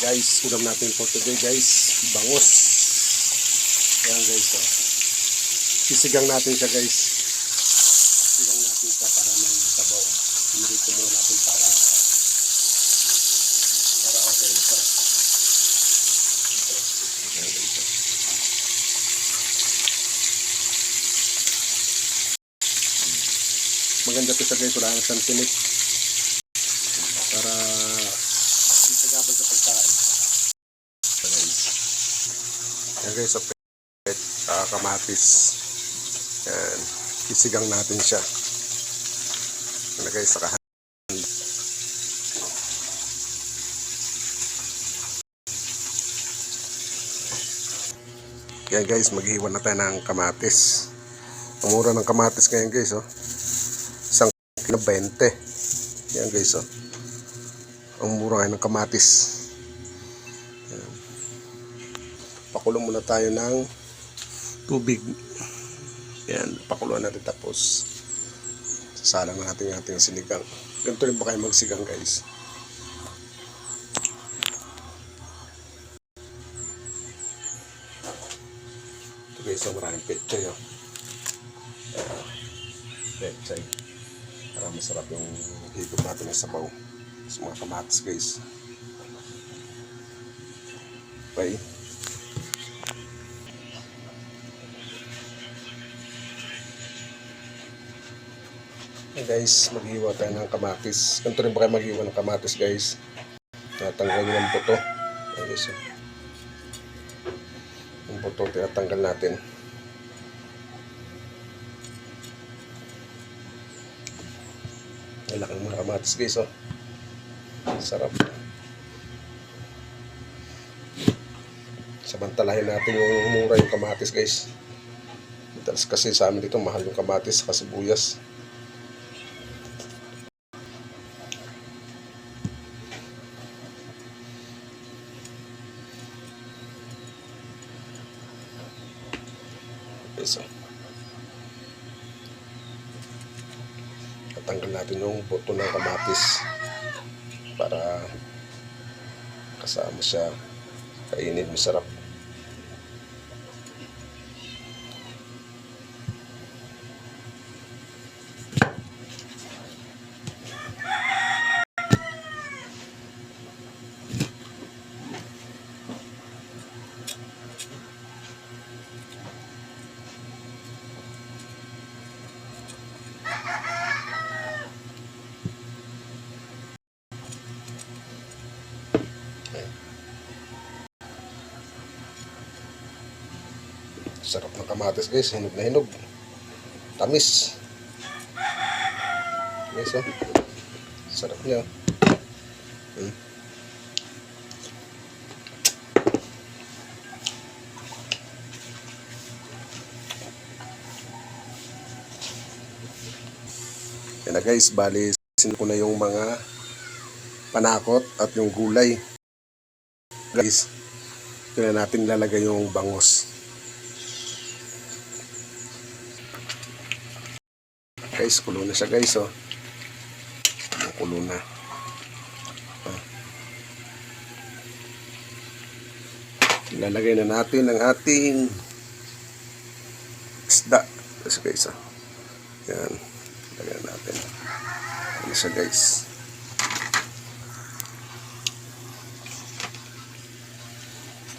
Guys, ulam natin for today guys, bangus. Ayan guys, oh. Sisigang natin siya guys. Sisigang natin siya para may sabaw. Pinirito muna natin para okay. Ayan guys, oh. Maganda to siya guys, wala nang santinik. Para isagabal sa pagkain. Ayan guys, okay. Kamatis. Ayan. Isigang natin siya. Ayan guys, saka yan guys, maghiwa na tayo ng kamatis. Ang mura ng kamatis ngayon guys, oh. Isang kilo 20. Yan guys, oh. Ang mura ngayon ng kamatis. Yan. Pakulo muna tayo ng tubig. Yan, pakuluan natin tapos sasalang natin yung ating sinigang. Ganito rin ba kayo magsigang guys? Guys, so maraming petchay, oh. Petchay para masarap yung higop natin ng sabaw sa mga kamatis guys. Okay, hey guys, maghiwa tayo ng kamatis. Ganito rin ba kayo maghiwa ng kamatis guys? Natanggal nyo ng buto. Ayan guys, oh. Yung buto tinatanggal natin. Malaki ng mga kamatis guys, oh. Sarap. Samantalahin natin yung mura yung kamatis guys. Madalas kasi sa amin dito mahal yung kamatis sa sibuyas. Okay, so tatanggal natin yung buto ng kamatis para kasama siya, kainin masarap. Sarap ng kamatis guys, hinog na hinog. Tamis. Guys, oh. Sarap niya. Yan na guys, bali sin ko na yung mga panakot at yung gulay. Guys, ito na natin lalagay yung bangus. Guys, kulo na siya guys, oh. Kulo na. Ilalagay na natin ang ating isda. Guys, oh. Yan. Ilagay na natin. Ano siya guys.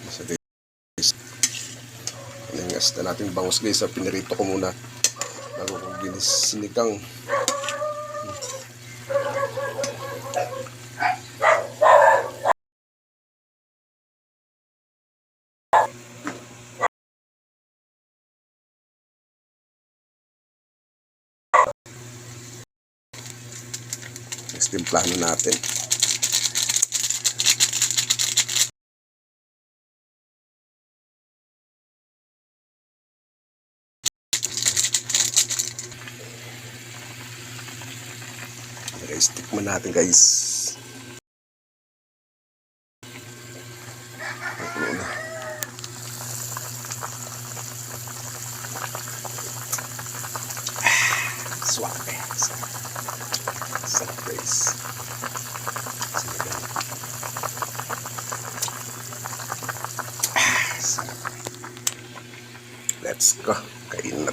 Ano siya guys. Ano yung isda natin bangus guys, oh. Pinirito ko muna bago kong ginisinigang. Next, timplahan natin. Guys, tikman natin guys. Suave. Sarap guys. Let's go. Kain na tayo.